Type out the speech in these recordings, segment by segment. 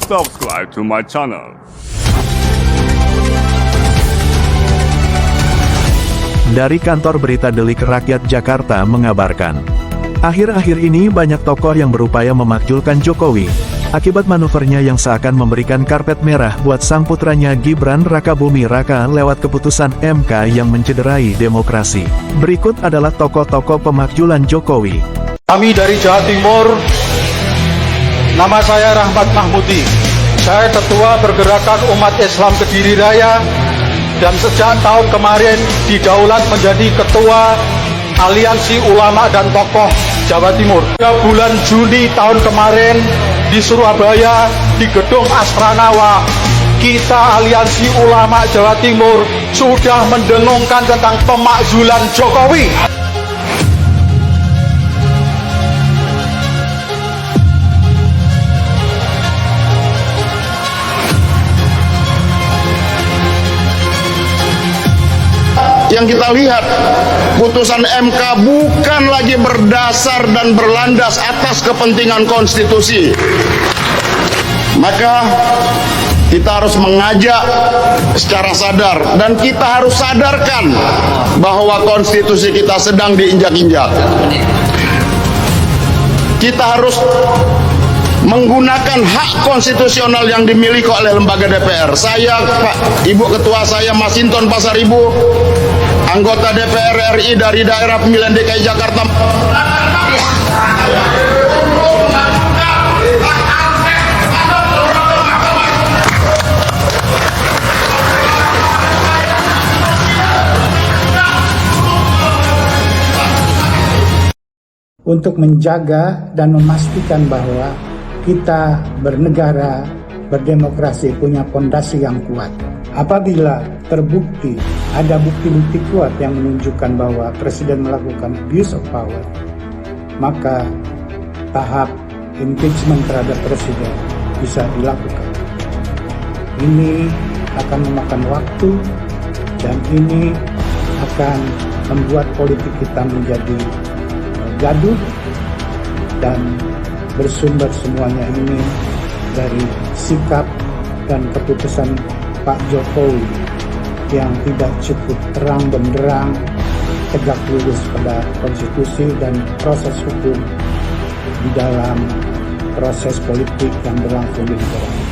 subscribe to my channel. Dari kantor berita Delik Rakyat Jakarta mengabarkan, akhir-akhir ini banyak tokoh yang berupaya memakjulkan Jokowi, akibat manuvernya yang seakan memberikan karpet merah buat sang putranya Gibran Rakabuming Raka lewat keputusan MK yang mencederai demokrasi. Berikut adalah tokoh-tokoh pemakjulan Jokowi. Kami dari Jawa Timur, nama saya Rahmat Mahmudi. Saya Ketua Pergerakan Umat Islam Kediri Raya, dan sejak tahun kemarin didaulat menjadi Ketua Aliansi Ulama dan Tokoh Jawa Timur. Bulan Juni tahun kemarin di Surabaya, di Gedung Asranawa, kita Aliansi Ulama Jawa Timur sudah mendengungkan tentang pemakzulan Jokowi. Yang kita lihat, putusan MK bukan lagi berdasar dan berlandas atas kepentingan konstitusi. Maka kita harus mengajak secara sadar, dan kita harus sadarkan bahwa konstitusi kita sedang diinjak-injak. Kita harus menggunakan hak konstitusional yang dimiliki oleh lembaga DPR. Saya, Pak Ibu Ketua saya, Masinton Pasaribu, anggota DPR RI dari daerah pemilihan DKI Jakarta. Untuk menjaga dan memastikan bahwa kita bernegara, berdemokrasi punya fondasi yang kuat. Apabila terbukti ada bukti-bukti kuat yang menunjukkan bahwa Presiden melakukan abuse of power, maka tahap impeachment terhadap Presiden bisa dilakukan. Ini akan memakan waktu, dan ini akan membuat politik kita menjadi gaduh, dan bersumber semuanya ini dari sikap dan keputusan Pak Jokowi yang tidak cukup terang benderang, tegak lurus pada konstitusi dan proses hukum di dalam proses politik yang berlangsung di negara ini.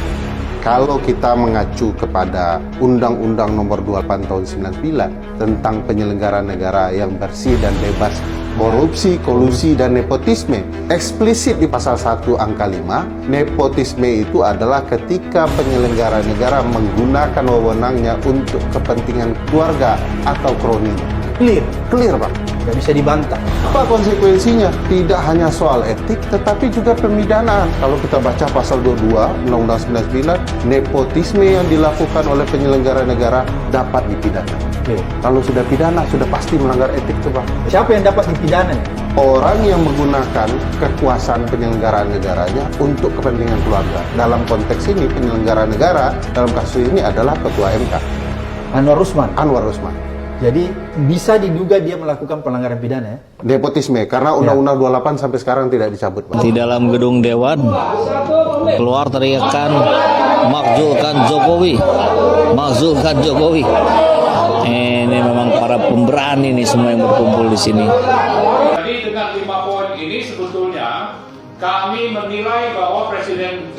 Kalau kita mengacu kepada Undang-Undang Nomor 28 Tahun 99 tentang penyelenggaraan negara yang bersih dan bebas korupsi, kolusi, dan nepotisme, eksplisit di pasal 1 angka 5, nepotisme itu adalah ketika penyelenggara negara menggunakan wewenangnya untuk kepentingan keluarga atau kroninya. Clear Pak. Nggak bisa dibantah. Apa konsekuensinya? Tidak hanya soal etik, tetapi juga pemidanaan. Kalau kita baca pasal 22 Undang-Undang 99, nepotisme yang dilakukan oleh penyelenggara negara dapat dipidana. Kalau sudah pidana, sudah pasti melanggar etik tuh Pak. Siapa yang dapat dipidana? Orang yang menggunakan kekuasaan penyelenggaraan negaranya untuk kepentingan keluarga. Dalam konteks ini, penyelenggara negara dalam kasus ini adalah Ketua MK. Anwar Usman. Jadi bisa diduga dia melakukan pelanggaran pidana ya? Nepotisme, karena Undang-Undang 28 sampai sekarang tidak dicabut Pak. Di dalam gedung Dewan keluar teriakan makzulkan Jokowi, makzulkan Jokowi. Ini memang para pemberani nih semua yang berkumpul di sini. Jadi dengan 5 poin ini sebetulnya kami menilai bahwa Presiden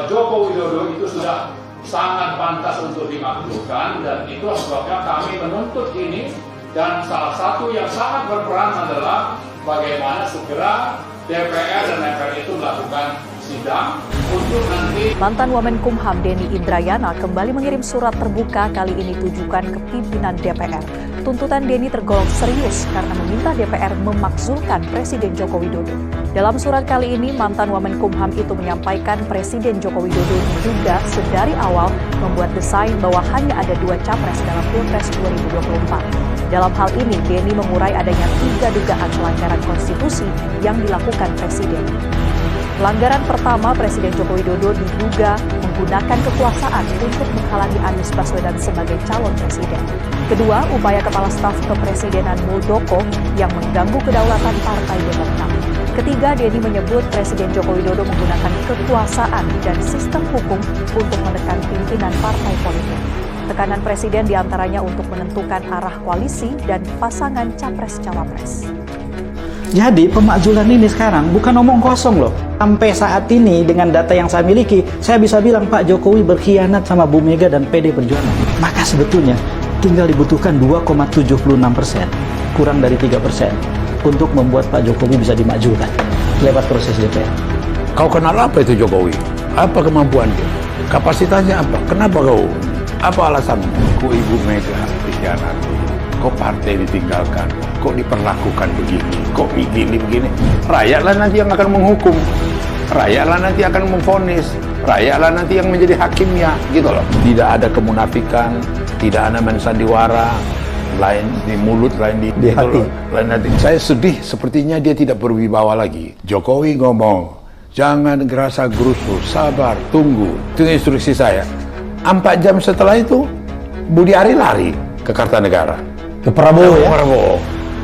Joko Widodo itu sudah sangat pantas untuk dimakzulkan, dan itulah sebabnya kami menuntut ini. Dan salah satu yang sangat berperan adalah bagaimana segera DPR dan MPR itu melakukan sidang untuk nanti. Mantan Wamenkumham Denny Indrayana kembali mengirim surat terbuka, kali ini tujukan ke pimpinan DPR. Tuntutan Denny tergolong serius karena meminta DPR memakzulkan Presiden Joko Widodo. Dalam surat kali ini, mantan Wamenkumham itu menyampaikan Presiden Joko Widodo diduga sedari awal membuat desain bahwa hanya ada 2 capres dalam Pilpres 2024. Dalam hal ini, Denny mengurai adanya 3 dugaan pelanggaran konstitusi yang dilakukan Presiden. Pelanggaran pertama, Presiden Joko Widodo diduga menggunakan kekuasaan untuk menghalangi Anies Baswedan sebagai calon presiden. Kedua, upaya Kepala Staf Kepresidenan Muldoko yang mengganggu kedaulatan Partai Demokrat. Ketiga, Denny menyebut Presiden Joko Widodo menggunakan kekuasaan dan sistem hukum untuk menekan pimpinan partai politik. Tekanan Presiden diantaranya untuk menentukan arah koalisi dan pasangan Capres-Cawapres. Jadi pemakzulan ini sekarang bukan omong kosong loh. Sampai saat ini dengan data yang saya miliki, saya bisa bilang Pak Jokowi berkhianat sama Bu Mega dan PD Perjuangan. Maka sebetulnya tinggal dibutuhkan 2,76%, kurang dari 3%, untuk membuat Pak Jokowi bisa dimajukan lewat proses DPR. Kau kenal apa itu Jokowi? Apa kemampuan dia? Kapasitasnya apa? Kenapa kau? Apa alasanmu? Kok Ibu Mega dikhianati? Kok partai ditinggalkan? Kok diperlakukan begini? Kok begini? Rakyatlah nanti yang akan menghukum. Rakyatlah nanti akan memvonis. Rakyatlah nanti yang menjadi hakimnya, gitu loh. Tidak ada kemunafikan, tidak ada mensandiwara, lain di mulut, lain di hati. Lain hati. Saya sedih, sepertinya dia tidak berwibawa lagi. Jokowi ngomong, jangan gerasa gerusu, sabar, tunggu. Itu instruksi saya. 4 jam setelah itu, Budi Ari lari ke Kartanegara. Ke Prabowo ya? Prabowo.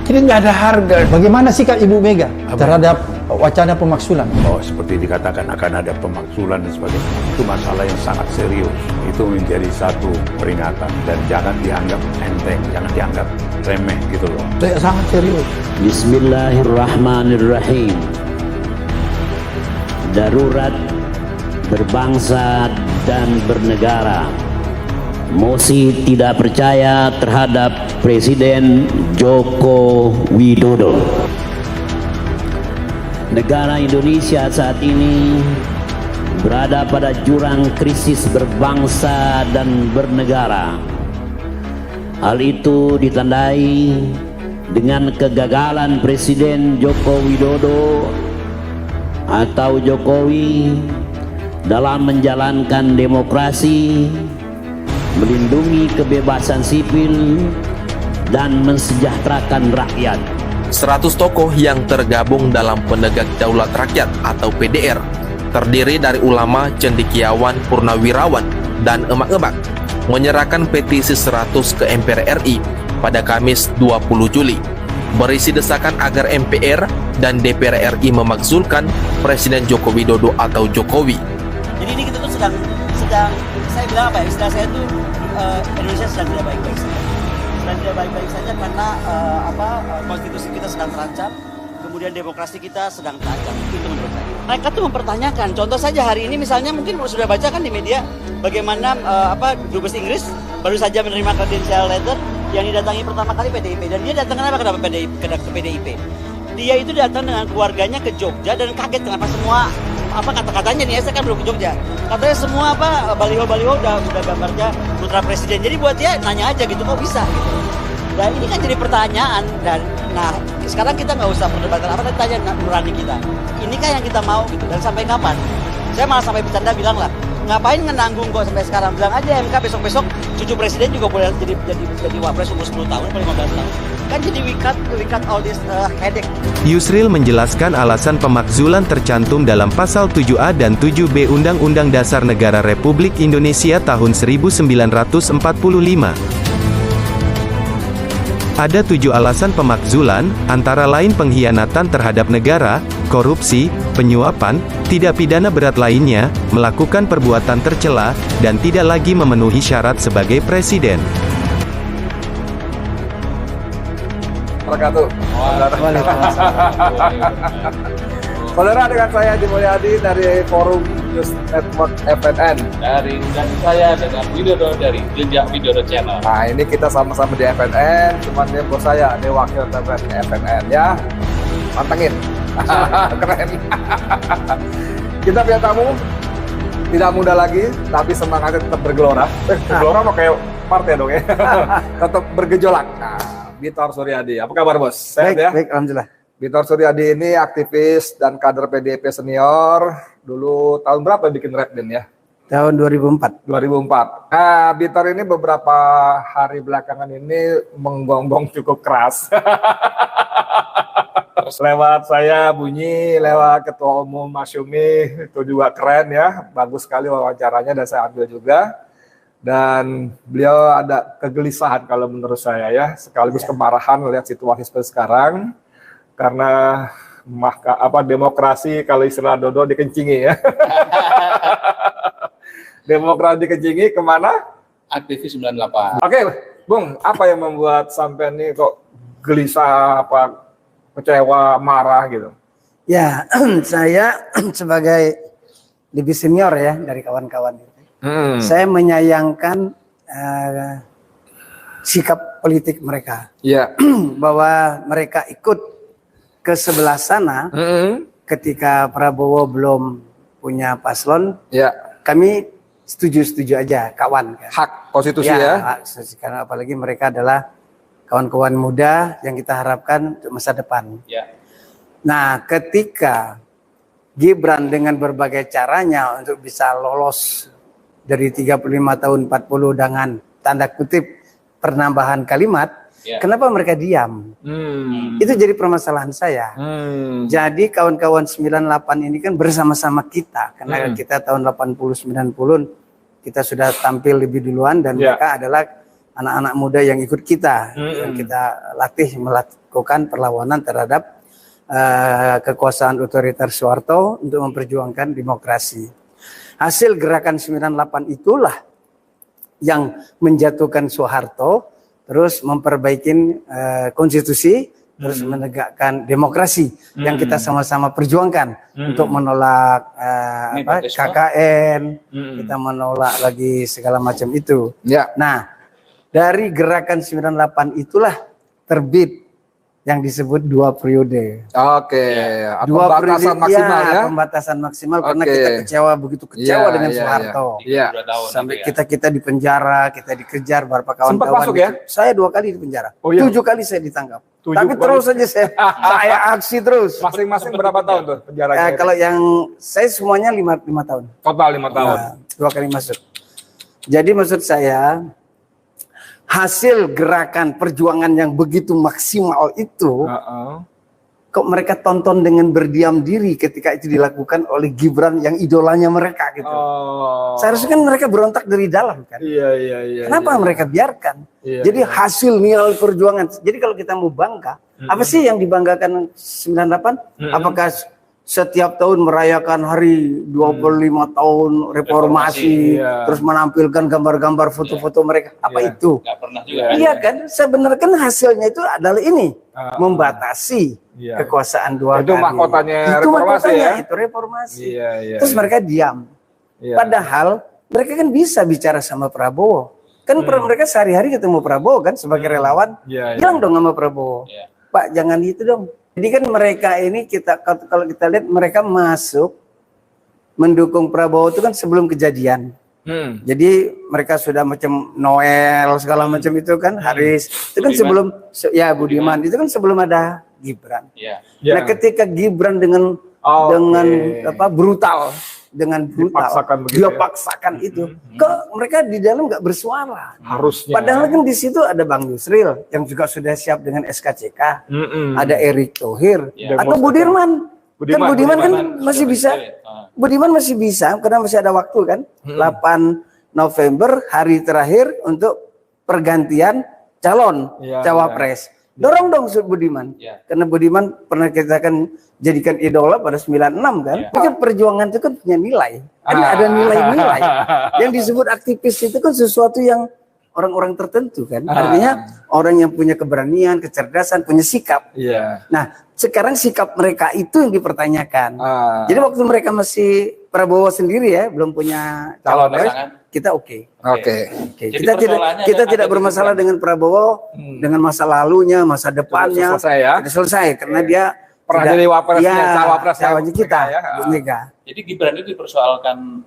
Jadi nggak ada harga. Bagaimana sikap Ibu Mega terhadap wacana pemaksulan? Oh, seperti dikatakan akan ada pemaksulan dan sebagainya. Itu masalah yang sangat serius. Itu menjadi satu peringatan dan jangan dianggap enteng, jangan dianggap remeh gitu loh. Saya sangat serius. Bismillahirrahmanirrahim. Darurat berbangsa dan bernegara. Mosi tidak percaya terhadap Presiden Joko Widodo. Negara Indonesia saat ini berada pada jurang krisis berbangsa dan bernegara. Hal itu ditandai dengan kegagalan Presiden Joko Widodo atau Jokowi dalam menjalankan demokrasi, melindungi kebebasan sipil, dan mensejahterakan rakyat. 100 tokoh yang tergabung dalam Penegak Daulat Rakyat atau PDR terdiri dari ulama, cendekiawan, purnawirawan, dan emak-emak menyerahkan petisi 100 ke MPR RI pada Kamis 20 Juli berisi desakan agar MPR dan DPR RI memakzulkan Presiden Joko Widodo atau Jokowi. Jadi ini kita tuh sedang saya bilang apa ya, istilah saya tuh Indonesia sedang tidak baik-baik saja. Sedang tidak baik-baik saja karena konstitusi kita sedang terancam, kemudian demokrasi kita sedang terancam. Itu menurut saya. Mereka tuh mempertanyakan, contoh saja hari ini misalnya mungkin sudah baca kan di media bagaimana Dubes Inggris baru saja menerima credential letter yang didatangi pertama kali PDIP, dan dia datang kenapa ke PDIP? Dia itu datang dengan keluarganya ke Jogja dan kaget kenapa semua kata-katanya nih, saya kan belum ke Jogja. Katanya semua baliho-baliho udah gambarnya putra presiden. Jadi buat dia nanya aja gitu, kok bisa gitu. Dan ini kan jadi pertanyaan, dan nah sekarang kita nggak usah perdebatkan apa, tanya nurani kita. Inikah yang kita mau gitu, dan sampai kapan? Saya malah sampai bercanda bilang lah, ngapain ngenanggung kok sampai sekarang, bilang aja MK besok-besok cucu presiden juga boleh jadi wapres umur 10 tahun atau 15 tahun. Kan jadi we cut all this headache. Yusril menjelaskan alasan pemakzulan tercantum dalam pasal 7A dan 7B Undang-Undang Dasar Negara Republik Indonesia tahun 1945. Ada 7 alasan pemakzulan, antara lain pengkhianatan terhadap negara, korupsi, penyuapan, tidak pidana berat lainnya, melakukan perbuatan tercela, dan tidak lagi memenuhi syarat sebagai presiden. Saudara, dengan saya Adi Mulyadi dari Forum News Network FNN. Dan saya dengan Widodo dari Jejak Widodo Channel. Nah, ini kita sama-sama di FNN, cuman dia bos saya, dia wakil FNN ya. Pantengin. Keren. Kita punya tamu tidak muda lagi, tapi semangatnya tetap bergelora. Bergelora mau kayak partai dong ya. Tetap bergejolak. Nah, Bitor Suryadi, apa kabar bos? Sehat ya? Baik, alhamdulillah. Bitor Suryadi ini aktivis dan kader PDIP senior. Dulu tahun berapa bikin rap Bin ya? Tahun 2004. 2004. Nah, Bitor ini beberapa hari belakangan ini menggonggong cukup keras. Lewat saya bunyi, lewat Ketua Umum Mas Yumi, itu juga keren ya. Bagus sekali wawancaranya dan saya ambil juga. Dan beliau ada kegelisahan kalau menurut saya ya, sekaligus kemarahan melihat situasi seperti sekarang, karena demokrasi kalau istilah Dodo dikencingi ya. Demokrasi dikencingi kemana? Aktivis 98. Oke, Bung, apa yang membuat sampai ini kok gelisah, kecewa, marah gitu? Ya, saya sebagai lebih senior ya dari kawan-kawan itu, saya menyayangkan sikap politik mereka. Ya. Bahwa mereka ikut ke sebelah sana ketika Prabowo belum punya paslon. Ya. Kami setuju-setuju aja, kawan. Kan? Hak konstitusi ya. Hak konstitusi, karena apalagi mereka adalah kawan-kawan muda yang kita harapkan untuk masa depan. Ya. Nah, ketika Gibran dengan berbagai caranya untuk bisa lolos dari 35 tahun 40 dengan tanda kutip penambahan kalimat, kenapa mereka diam? Itu jadi permasalahan saya. Jadi kawan-kawan 98 ini kan bersama-sama kita, karena kita tahun 80-90 kita sudah tampil lebih duluan dan mereka adalah anak-anak muda yang ikut kita, yang kita latih melakukan perlawanan terhadap kekuasaan otoriter Soeharto untuk memperjuangkan demokrasi. Hasil gerakan 98 itulah yang menjatuhkan Soeharto, terus memperbaiki konstitusi, terus menegakkan demokrasi yang kita sama-sama perjuangkan untuk menolak KKN, kita menolak lagi segala macam itu. Nah, dari gerakan 98 itulah terbit yang disebut 2 periode. Oke, 2 pembatasan periode, maksimal ya. Pembatasan maksimal karena kita kecewa, begitu kecewa dengan Soeharto. Sampai kita di penjara, kita dikejar beberapa kawan-kawan. Sempat masuk ya? Saya 2 kali di penjara. 7 kali saya ditangkap. 7 Tapi kali. terus saja saya aksi terus. Masing-masing berapa tahun tuh penjaranya? Kalau yang saya semuanya 5 tahun. Total 5 tahun. 2 kali masuk. Jadi maksud saya, hasil gerakan perjuangan yang begitu maksimal itu, kok mereka tonton dengan berdiam diri ketika itu dilakukan oleh Gibran yang idolanya mereka gitu. Seharusnya kan mereka berontak dari dalam kan. Kenapa mereka biarkan? Jadi hasil nilai perjuangan. Jadi kalau kita mau bangga, apa sih yang dibanggakan 98? Apakah setiap tahun merayakan hari 25 tahun reformasi, terus menampilkan gambar-gambar foto-foto mereka? Apa itu? Nggak pernah juga. Iya kan? Sebenarnya kan hasilnya itu adalah ini, membatasi kekuasaan 2 Itu kali. mahkotanya Itu reformasi mahkotanya, ya? itu reformasi. Iya. Terus mereka diam. Padahal mereka kan bisa bicara sama Prabowo. Kan mereka sehari-hari ketemu Prabowo kan sebagai relawan. Bilang dong sama Prabowo, Pak jangan itu dong. Jadi kan mereka ini kalau kita lihat mereka masuk mendukung Prabowo itu kan sebelum kejadian. Jadi mereka sudah macam Noel segala macam itu kan, Haris itu kan sebelum Budiman itu kan sebelum ada Gibran. Nah ketika Gibran dengan brutal dia paksakan itu, kok mereka di dalam nggak bersuara. Harusnya. Padahal kan di situ ada Bang Yusril yang juga sudah siap dengan SKCK, ada Erick Thohir, atau Budiman. Budiman kan masih bisa. Budiman masih bisa karena masih ada waktu kan. 8 November hari terakhir untuk pergantian calon cawapres. Dorong dong Budiman. Karena Budiman pernah kita kan jadikan idola pada 96 kan. Tapi perjuangan itu kan punya nilai. Ada nilai-nilai. Yang disebut aktivis itu kan sesuatu yang orang-orang tertentu kan. Artinya orang yang punya keberanian, kecerdasan, punya sikap. Nah, sekarang sikap mereka itu yang dipertanyakan. Jadi waktu mereka masih Prabowo sendiri ya, belum punya calon, kita oke. Kita tidak bermasalah dengan Prabowo, dengan masa lalunya, masa depannya. Sudah selesai karena dia pernah jadi cawapresnya kita, Bu Mega. Jadi Gibran itu dipersoalkan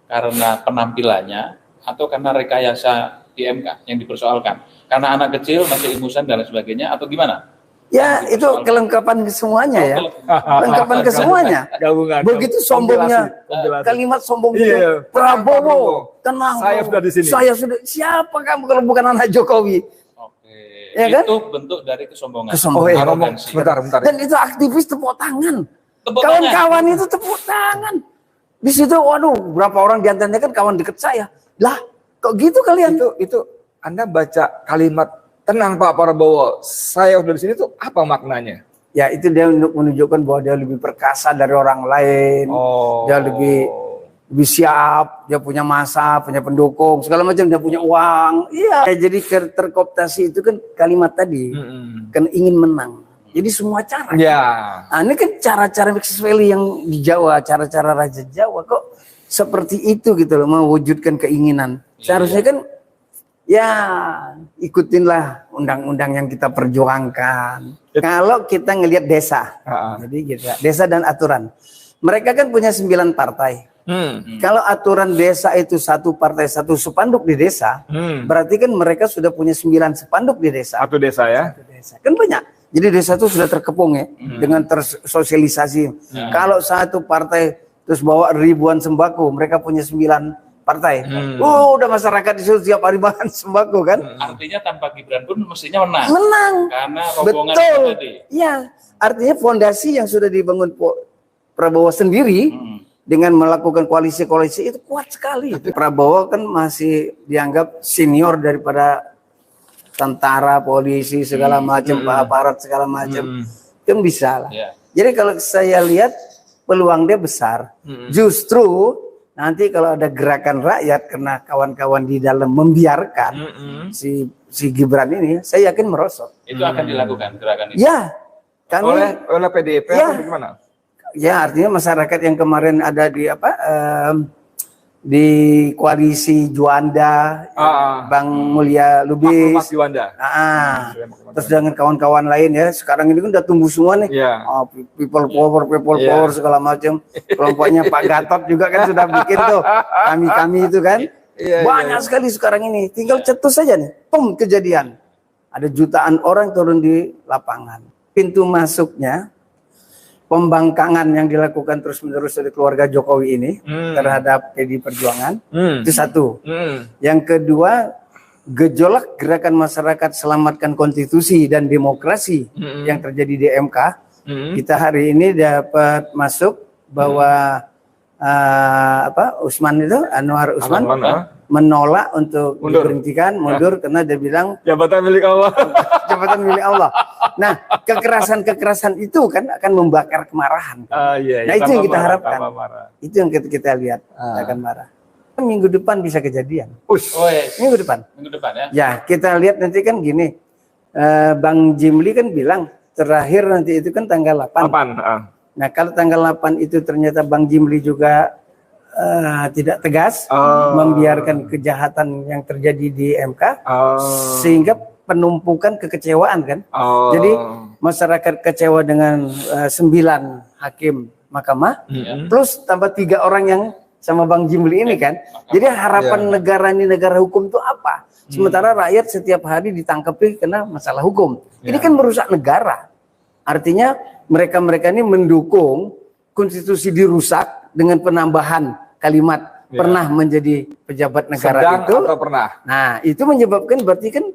karena penampilannya atau karena rekayasa di MK yang dipersoalkan? Karena anak kecil masih ingusan dan lain sebagainya atau gimana? Ya itu kelengkapan kesemuanya ya, kelengkapan kesemuanya. Begitu sombongnya, kalimat sombongnya Prabowo, tenang. Saya sudah di sini. Siapa kamu kalau bukan anak Jokowi? Ya kan? Itu bentuk dari kesombongan. Bentar. Dan itu aktivis tepuk tangan. Kawan-kawan itu tepuk tangan. Di situ, waduh, berapa orang diantaranya kan kawan dekat saya. Lah, kok gitu kalian? Itu Anda baca kalimat tenang Pak Prabowo, saya udah di sini tuh apa maknanya? Ya itu dia untuk menunjukkan bahwa dia lebih perkasa dari orang lain. Dia lebih siap, dia punya massa, punya pendukung, segala macam, dia punya uang. Iya. Jadi terkooptasi itu kan kalimat tadi, kan ingin menang. Jadi semua cara. Nah, ini kan cara-cara Maxis Valley yang di Jawa, cara-cara Raja Jawa kok seperti itu gitu loh, mewujudkan keinginan. Seharusnya kan ya ikutinlah undang-undang yang kita perjuangkan. Kalau kita ngelihat desa, jadi gitu, desa dan aturan. Mereka kan punya 9 partai. Kalau aturan desa itu satu partai satu spanduk di desa, berarti kan mereka sudah punya 9 spanduk di desa. Satu desa ya? Satu desa. Kan banyak. Jadi desa itu sudah terkepung ya, dengan tersosialisasi. Kalau satu partai terus bawa ribuan sembako, mereka punya 9 partai. Udah masyarakat di situ tiap hari makan sembako kan. Artinya tanpa Gibran pun mestinya menang. Menang. Karena rombongan Betul. itu tadi. Iya, artinya fondasi yang sudah dibangun Prabowo sendiri dengan melakukan koalisi-koalisi itu kuat sekali. Prabowo kan masih dianggap senior daripada tentara, polisi segala macam, aparat segala macam. Kan bisa lah. Jadi kalau saya lihat peluang dia besar. Justru nanti kalau ada gerakan rakyat karena kawan-kawan di dalam membiarkan si Gibran ini, saya yakin merosot. Itu akan dilakukan gerakan itu. Ya, kami Oleh PDIP ya, atau gimana? Ya, artinya masyarakat yang kemarin ada di di koalisi Juanda, Bang Mulya Lubis, Mas Juanda. Terus dengan kawan-kawan lain ya, sekarang ini kan udah tumbuh semua nih. People power segala macam. Kelompoknya Pak Gatot juga kan sudah bikin tuh, kami itu kan. Banyak sekali sekarang ini. Tinggal cetus saja nih, kejadian. Ada jutaan orang turun di lapangan. Pintu masuknya pembangkangan yang dilakukan terus-menerus oleh keluarga Jokowi ini terhadap PDI Perjuangan, itu satu. Yang kedua, gejolak gerakan masyarakat selamatkan konstitusi dan demokrasi yang terjadi di MK. Kita hari ini dapat masuk bahwa Usman itu, Anwar Usman, menolak untuk diberhentikan, mundur karena dia bilang jabatan milik Allah. Jabatan milik Allah. Nah, kekerasan itu kan akan membakar kemarahan. Nah, itu yang kita harapkan. Itu yang kita lihat akan marah. Minggu depan bisa kejadian. Minggu depan. Minggu depan ya. Ya, kita lihat nanti kan gini. Bang Jimli kan bilang terakhir nanti itu kan tanggal 8. Nah, kalau tanggal 8 itu ternyata Bang Jimli juga tidak tegas, membiarkan kejahatan yang terjadi di MK, sehingga penumpukan kekecewaan kan. Jadi masyarakat kecewa dengan 9 hakim mahkamah, plus tambah 3 orang yang sama Bang Jimli ini kan. Jadi harapan negara ini, negara hukum itu apa? Sementara rakyat setiap hari ditangkapi karena masalah hukum. Ini kan merusak negara. Artinya mereka-mereka ini mendukung konstitusi dirusak dengan penambahan kalimat pernah menjadi pejabat negara. Sedang itu atau pernah. Nah, itu menyebabkan berarti kan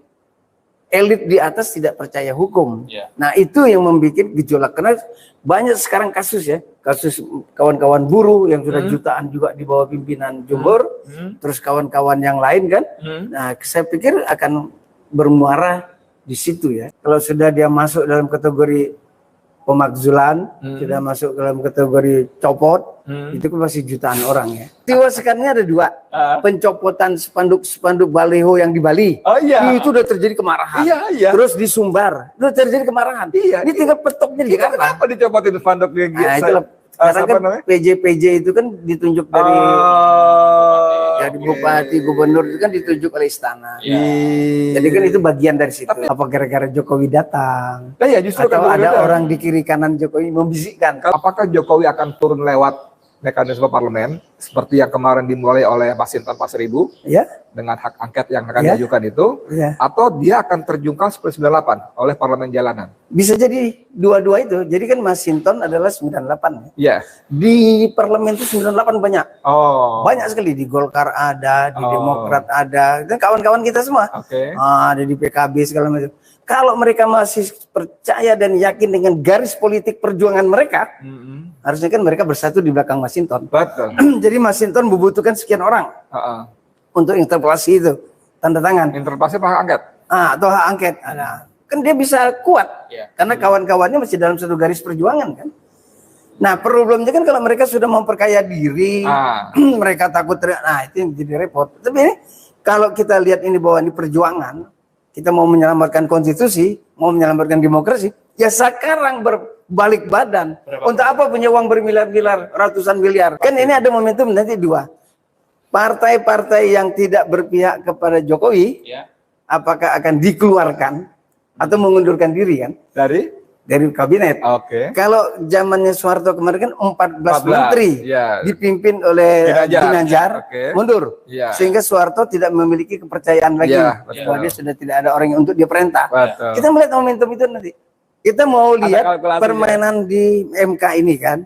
elit di atas tidak percaya hukum. Nah, itu yang membuat gejolak. Karena banyak sekarang kasus ya, kasus kawan-kawan buruh yang sudah jutaan juga di bawah pimpinan Jumhur, terus kawan-kawan yang lain kan. Nah, saya pikir akan bermuara di situ ya. Kalau sudah dia masuk dalam kategori pemakzulan, sudah masuk dalam kategori copot, itu kan masih jutaan orang ya. Sekarang ada 2, pencopotan spanduk baliho yang di Bali. Itu udah terjadi kemarahan. Terus di Sumbar, udah terjadi kemarahan. Ini tinggal petoknya di Jakarta. Kenapa dicopotin spanduk yang Sekarang kan PJ itu kan ditunjuk dari jadi bupati, gubernur itu kan ditunjuk oleh istana. Jadi kan itu bagian dari situ. Apa gara-gara Jokowi datang? Justru atau ada orang di kiri kanan Jokowi membisikkan. Apakah Jokowi akan turun lewat mekanisme parlemen seperti yang kemarin dimulai oleh Masinton Pasaribu dengan hak angket yang akan diajukan itu, atau dia akan terjungkal seperti 98 oleh parlemen jalanan? Bisa jadi dua-dua itu. Jadi kan Masinton adalah 98 ya. Di parlemen itu 98 banyak. Banyak sekali, di Golkar ada, di Demokrat ada, dan kawan-kawan kita semua. Ada di PKB segala macam. Kalau mereka masih percaya dan yakin dengan garis politik perjuangan mereka, harusnya kan mereka bersatu di belakang Masinton. Jadi Masinton membutuhkan sekian orang untuk interpelasi itu, tanda tangan. Interpelasi apa hak angket? Atau hak angket. kan dia bisa kuat karena kawan-kawannya masih dalam satu garis perjuangan kan. Nah problemnya kan kalau mereka sudah memperkaya diri, mereka takut nah itu yang jadi repot. Tapi ini kalau kita lihat ini bahwa ini perjuangan, kita mau menyelamatkan konstitusi, mau menyelamatkan demokrasi, ya sekarang berbalik badan. Untuk apa punya uang bermiliar-miliar, ratusan miliar? Kan ini ada momentum nanti dua. Partai-partai yang tidak berpihak kepada Jokowi, apakah akan dikeluarkan atau mengundurkan diri kan? Dari kabinet. Kalau zamannya Soeharto kemarin kan 14 menteri dipimpin oleh Ginanjar mundur. Sehingga Soeharto tidak memiliki kepercayaan lagi bahwa dia sudah tidak ada orang yang untuk dia perintah. Kita melihat momentum itu nanti. Kita mau lihat permainan di MK ini kan.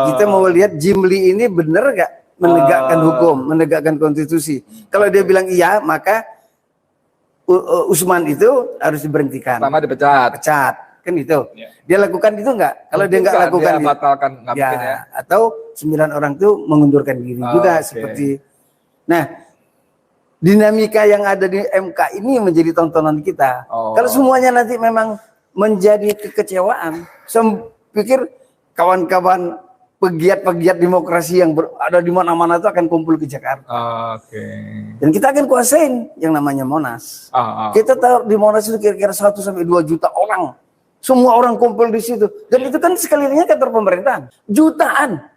Kita mau lihat Jimli ini benar nggak menegakkan hukum, menegakkan konstitusi. Kalau dia bilang iya, maka Usman itu harus diberhentikan. Pertama dipecat. Kan itu. Dia lakukan itu enggak? Kalau dia enggak lakukan dia batalkan, nggak mungkin ya. Atau 9 orang itu mengundurkan diri juga seperti. Nah, dinamika yang ada di MK ini menjadi tontonan kita. Kalau semuanya nanti memang menjadi kekecewaan, saya pikir kawan-kawan pegiat-pegiat demokrasi yang ada di mana-mana itu akan kumpul ke Jakarta. Dan kita akan kuasain yang namanya Monas. Kita tahu di Monas itu kira-kira 1 sampai 2 juta orang. Semua orang kumpul di situ. Dan itu kan sekelilingnya kantor pemerintahan. Jutaan.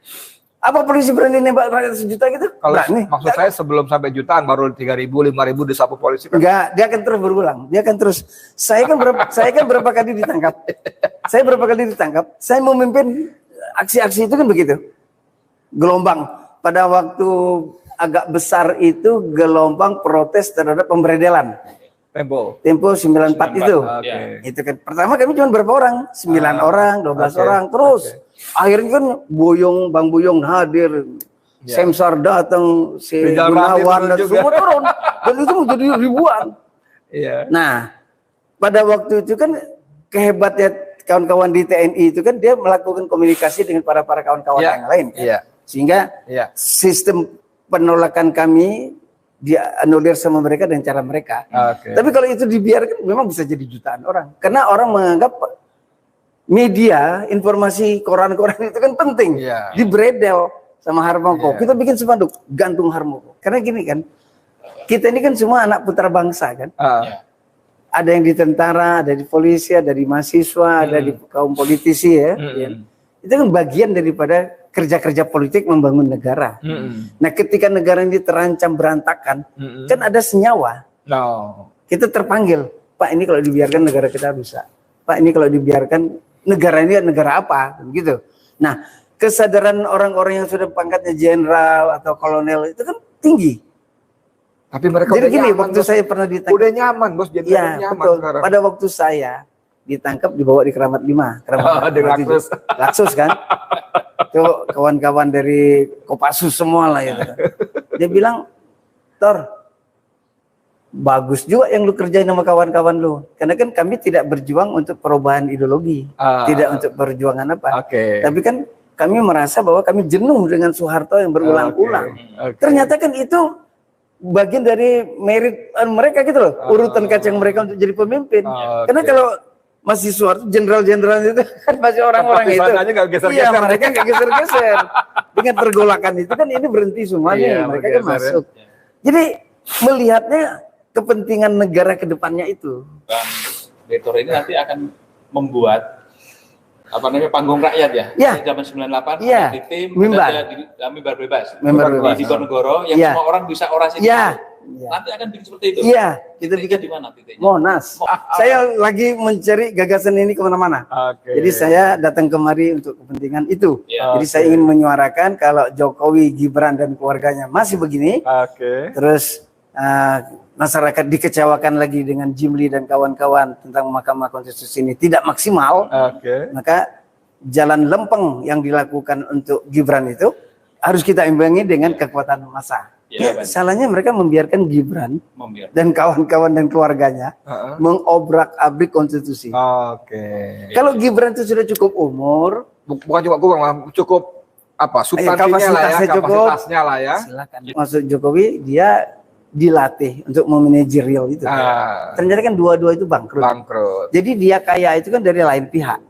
Apa polisi berani nembak rakyat sejuta gitu? Kalau maksud saya sebelum sampai jutaan baru 3.000, 5.000 disapu polisi. Enggak, dia akan terus berulang. Dia akan terus. Saya kan berapa kali ditangkap. Saya memimpin aksi-aksi itu kan begitu. Gelombang pada waktu agak besar itu gelombang protes terhadap pemberedelan. Tempo 94 itu. Itu kan pertama kami cuma berapa orang? 9 orang, 12 orang terus. Akhirnya kan Bang Buyong hadir. Semsar datang, si Gunawan dan semua turun. Dan itu menjadi ribuan. Nah, pada waktu itu kan kehebatnya kawan-kawan di TNI itu kan dia melakukan komunikasi dengan para kawan-kawan yang lain kan? Sehingga sistem penolakan kami dia anulir sama mereka dengan cara mereka. Tapi kalau itu dibiarkan memang bisa jadi jutaan orang. Karena orang menganggap media, informasi koran-koran itu kan penting. Dibredel sama Harmoko. Kita bikin spanduk gantung Harmoko. Karena gini kan, kita ini kan semua anak putra bangsa kan. Ada yang di tentara, ada di polisi, ada di mahasiswa, ada di kaum politisi ya. Itu kan bagian daripada kerja-kerja politik membangun negara. Nah, ketika negara ini terancam berantakan, kan ada senyawa. Kita terpanggil, Pak ini kalau dibiarkan negara kita rusak. Pak ini kalau dibiarkan negara ini negara apa? Begitu. Nah, kesadaran orang-orang yang sudah pangkatnya jenderal atau kolonel itu kan tinggi. Tapi mereka jadi udah gini, nyaman, waktu saya pernah ditangkap. Udah nyaman, Bos. Jadi nyaman betul. sekarang. Pada waktu saya ditangkap dibawa di Keramat 5. Di Laksus. Laksus kan? Itu kawan-kawan dari Kopassus semua lah ya. Dia bilang, Tor, bagus juga yang lu kerjain sama kawan-kawan lu. Karena kan kami tidak berjuang untuk perubahan ideologi. Tidak untuk perjuangan apa. Tapi kan kami merasa bahwa kami jenuh dengan Soeharto yang berulang-ulang. Ternyata kan itu bagian dari merit mereka gitu loh. Urutan kacang mereka untuk jadi pemimpin. Karena kalau masih Soeharto, jenderal-jenderal itu kan masih orang-orang itu. Iya, mereka nggak geser-geser. Dengan pergolakan itu kan ini berhenti semuanya. Mereka kan masuk. Jadi melihatnya kepentingan negara ke depannya itu. Dan Direktur ini nanti akan membuat apa namanya panggung rakyat ya? Zaman 98 di tim mimbar bebas. Di Diponegoro yang semua orang bisa orasi. Nanti akan bikin seperti itu. Kita bikin di mana titiknya? Monas. Saya lagi mencari gagasan ini kemana-mana. Jadi saya datang kemari untuk kepentingan itu. Jadi saya ingin menyuarakan kalau Jokowi, Gibran dan keluarganya masih begini. Terus masyarakat dikecewakan lagi dengan Jimli dan kawan-kawan tentang Mahkamah Konstitusi ini tidak maksimal. Maka jalan lempeng yang dilakukan untuk Gibran itu harus kita imbangi dengan kekuatan massa. Salahnya mereka membiarkan Gibran dan kawan-kawan dan keluarganya mengobrak-abrik konstitusi. Kalau Gibran itu sudah cukup umur, bukan cukup apa substansinya lah ya, kapasitasnya lah ya. Silakan. Maksud Jokowi dia dilatih untuk memanajerial itu. Ternyata kan dua-dua itu bangkrut. Jadi dia kaya itu kan dari lain pihak,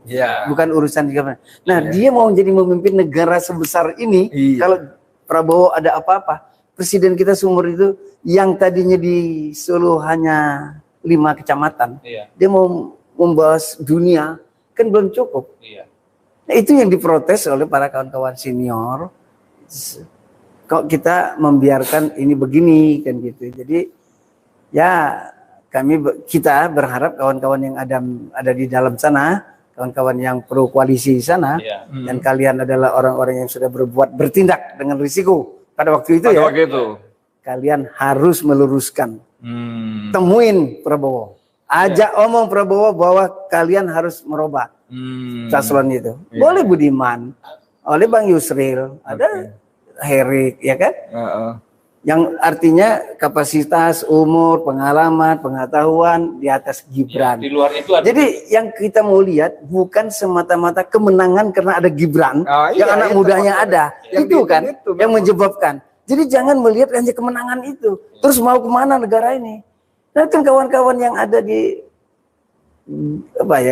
bukan urusan dia. Nah dia mau jadi memimpin negara sebesar ini, kalau Prabowo ada apa-apa, presiden kita seumur itu yang tadinya di Solo hanya 5 kecamatan, dia mau membawa dunia, kan belum cukup. Nah itu yang diprotes oleh para kawan-kawan senior. Kok kita membiarkan ini begini kan gitu. Jadi ya kita berharap kawan-kawan yang ada di dalam sana, kawan-kawan yang pro koalisi di sana, dan kalian adalah orang-orang yang sudah bertindak dengan risiko pada waktu itu kalian harus meluruskan. Temuin Prabowo, ajak omong Prabowo bahwa kalian harus merubah calon itu. Boleh Budiman, oleh Bang Yusril, ada Herik, ya kan? Yang artinya kapasitas, umur, pengalaman, pengetahuan di atas Gibran. Di luar itu ada. Jadi yang kita mau lihat bukan semata-mata kemenangan karena ada Gibran, yang anak mudanya ada, itu kan yang menyebabkan. Jadi jangan melihat hanya kemenangan itu. Terus mau kemana negara ini? Nah kan kawan-kawan yang ada di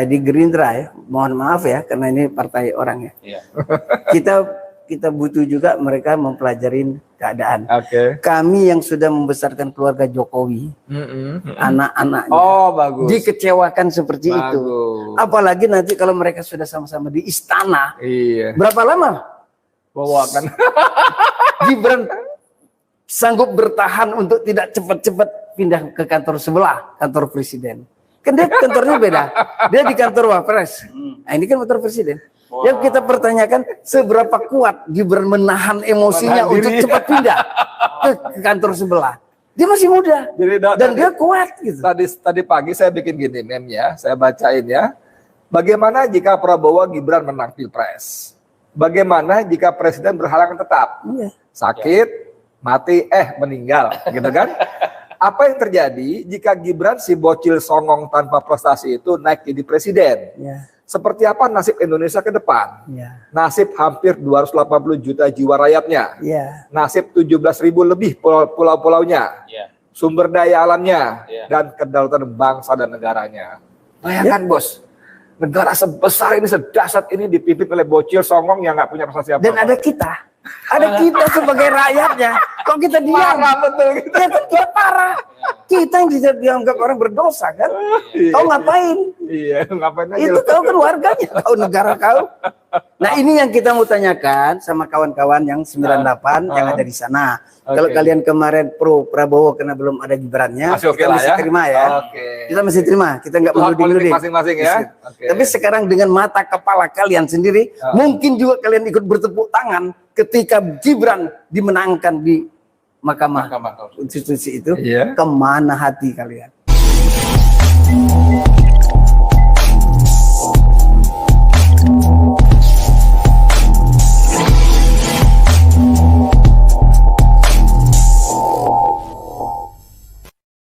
di Gerindra ya, mohon maaf ya karena ini partai orang ya. Kita butuh juga mereka mempelajarin keadaan. Kami yang sudah membesarkan keluarga Jokowi, anak-anaknya, dikecewakan seperti itu. Apalagi nanti kalau mereka sudah sama-sama di istana, berapa lama? Bawakan. Gibran sanggup bertahan untuk tidak cepat-cepat pindah ke kantor sebelah, kantor presiden. Kan dia kantornya beda. Dia di kantor Wapres. Nah, ini kan kantor presiden. Yang kita pertanyakan seberapa kuat Gibran menahan emosinya untuk cepat pindah ke kantor sebelah. Dia masih muda. Jadi, dan dia kuat gitu. Tadi pagi saya bikin gini meme ya, saya bacain ya. Bagaimana jika Prabowo Gibran menang Pilpres? Bagaimana jika presiden berhalangan tetap? Sakit, mati, meninggal, gitu kan? Apa yang terjadi jika Gibran si bocil songong tanpa prestasi itu naik jadi presiden? Seperti apa nasib Indonesia ke depan? Nasib hampir 280 juta jiwa rakyatnya. Nasib 17.000 lebih pulau-pulaunya. Sumber daya alamnya. Dan kedaulatan bangsa dan negaranya. Bayangkan bos, negara sebesar ini, sedahsyat ini dipimpin oleh bocil songong yang nggak punya prestasi apa-apa. Dan ada kita. Ada kita sebagai rakyatnya. Kok kita diam? Parah betul gitu. Ya kan kita parah. Kita yang dianggap orang berdosa kan. Kau ngapain? Iya, ngapain aja. Itu kau kan warganya, kau negara kau. Nah ini yang kita mau tanyakan sama kawan-kawan yang 98 yang ada di sana. Kalau kalian kemarin pro Prabowo karena belum ada Gibrannya, kita masih terima ya. Kita masih terima. Kita nggak menuding-nuding. Masing-masing ya. Tapi sekarang dengan mata kepala kalian sendiri, mungkin juga kalian ikut bertepuk tangan ketika Gibran dimenangkan di Mahkamah Konstitusi itu. Kemana hati kalian?